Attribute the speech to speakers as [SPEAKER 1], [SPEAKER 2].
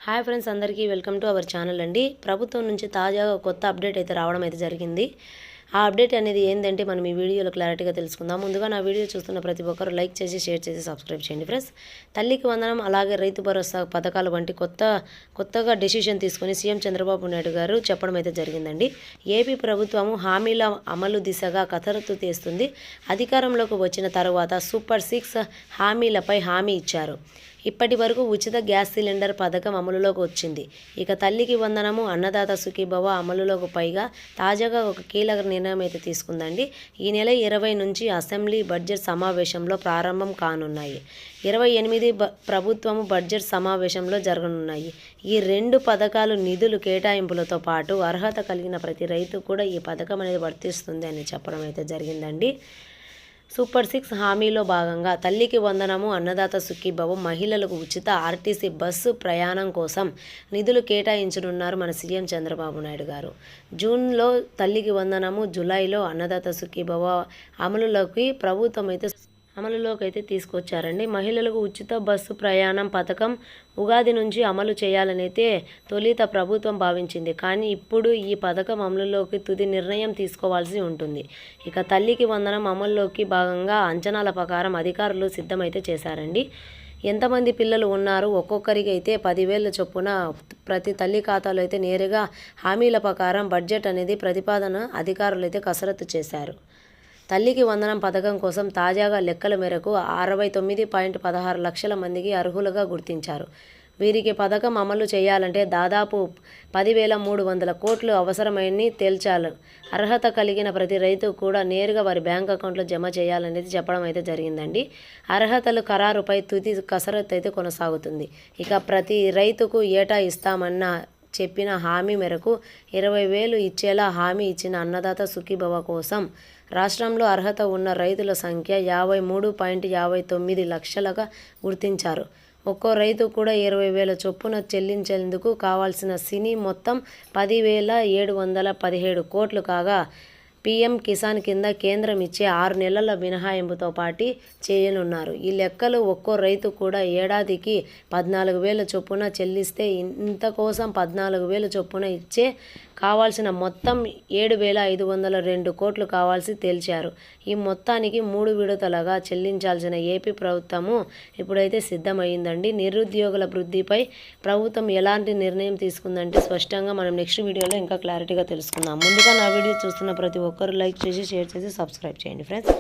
[SPEAKER 1] Hi friends, అందరికీ welcome to our channel అండి. ప్రభుత్వం నుంచి తాజాగా కొత్త అప్డేట్ అయితే రావడం అయితే జరిగింది. ఆ అప్డేట్ అనేది ఏంటంటే మనం ఈ వీడియోలో క్లారిటీగా తెలుసుకుందాం. ముందుగా నా వీడియో చూస్తున్న ప్రతి ఒక్కరు లైక్ చేసి, షేర్ చేసి, సబ్స్క్రైబ్ చేయండి ఫ్రెండ్స్. తల్లికి వందనం, అలాగే రైతు భరోసా పథకాలు వంటి కొత్తగా డెసిషన్ తీసుకుని సీఎం చంద్రబాబు నాయుడు గారు చెప్పడం అయితే జరిగిందండి. ఏపీ ప్రభుత్వము హామీల అమలు దిశగా కసరత్తు చేస్తుంది. అధికారంలోకి వచ్చిన తర్వాత సూపర్ 6 హామీలపై హామీ ఇచ్చారు. ఇప్పటి వరకు ఉచిత గ్యాస్ సిలిండర్ పథకం అమలులోకి వచ్చింది. ఇక తల్లికి వందనము, అన్నదాత సుఖీభవ అమలులోకి పైగా తాజాగా ఒక కీలక నిర్ణయం అయితే తీసుకుందండి. ఈ నెల 20 నుంచి అసెంబ్లీ బడ్జెట్ సమావేశంలో ప్రారంభం కానున్నాయి. 28 ప్రభుత్వము బడ్జెట్ సమావేశంలో జరగనున్నాయి. ఈ 2 పథకాలు నిధులు కేటాయింపులతో పాటు అర్హత కలిగిన ప్రతి రైతు కూడా ఈ పథకం అనేది వర్తిస్తుంది అని చెప్పడం అయితే జరిగిందండి. సూపర్ 6 హామీలో భాగంగా తల్లికి వందనము, అన్నదాత సుఖీభవ, మహిళలకు ఉచిత ఆర్టీసీ బస్సు ప్రయాణం కోసం నిధులు కేటాయించనున్నారు మన సీఎం చంద్రబాబు నాయుడు గారు. జూన్లో తల్లికి వందనము, జూలైలో అన్నదాత సుఖీభవ అమలులోకి అయితే తీసుకొచ్చారండి. మహిళలకు ఉచిత బస్సు ప్రయాణం పథకం ఉగాది నుంచి అమలు చేయాలనైతే తొలిత ప్రభుత్వం భావించింది. కానీ ఇప్పుడు ఈ పథకం అమలులోకి తుది నిర్ణయం తీసుకోవాల్సి ఉంటుంది. ఇక తల్లికి వందనం అమలులోకి భాగంగా అంచనాల ప్రకారం అధికారులు సిద్ధమైతే చేశారండి. ఎంతమంది పిల్లలు ఉన్నారు, ఒక్కొక్కరికి అయితే 10,000 చొప్పున ప్రతి తల్లి ఖాతాలో అయితే నేరుగా హామీల ప్రకారం బడ్జెట్ అనేది ప్రతిపాదన అధికారులు అయితే కసరత్తు చేశారు. తల్లికి వందనం పథకం కోసం తాజాగా లెక్కల మేరకు 69.16 లక్షల మందికి అర్హులుగా గుర్తించారు. వీరికి పథకం అమలు చేయాలంటే దాదాపు 10,300 కోట్లు అవసరమని తేల్చాలి. అర్హత కలిగిన ప్రతి రైతు కూడా నేరుగా వారి బ్యాంక్ అకౌంట్లో జమ చేయాలనేది చెప్పడం అయితే జరిగిందండి. అర్హతలు ఖరారుపై తుది కసరత్తు అయితే కొనసాగుతుంది. ఇక ప్రతి రైతుకు ఏటా ఇస్తామన్న చెప్పిన హామీ మేరకు 20,000 ఇచ్చేలా హామీ ఇచ్చిన అన్నదాత సుఖీభవ కోసం రాష్ట్రంలో అర్హత ఉన్న రైతుల సంఖ్య 53.59 లక్షలుగా గుర్తించారు. ఒక్కో రైతు కూడా 20,000 చొప్పున చెల్లించేందుకు కావాల్సిన సినీ మొత్తం 10,717 కోట్లు కాగా, పీఎం కిసాన్ కింద కేంద్రం ఇచ్చే 6 నెలల మినహాయింపుతో పాటు చేయనున్నారు. ఈ లెక్కలు ఒక్కో రైతు కూడా ఏడాదికి 14,000 చొప్పున చెల్లిస్తే ఇంత కోసం 14,000 చొప్పున ఇచ్చే కావాల్సిన మొత్తం 7,502 కోట్లు కావాల్సి తేల్చారు. ఈ మొత్తానికి 3 విడతలుగా చెల్లించాల్సిన ఏపీ ప్రభుత్వము ఇప్పుడైతే సిద్ధమైందండి. నిరుద్యోగుల వృద్ధిపై ప్రభుత్వం ఎలాంటి నిర్ణయం తీసుకుందంటే స్పష్టంగా మనం నెక్స్ట్ వీడియోలో ఇంకా క్లారిటీగా తెలుసుకుందాం. ముందుగా నా వీడియో చూస్తున్న ప్రతి ఒక్కరు లైక్ చేసి, షేర్ చేసి, సబ్స్క్రైబ్ చేయండి ఫ్రెండ్స్.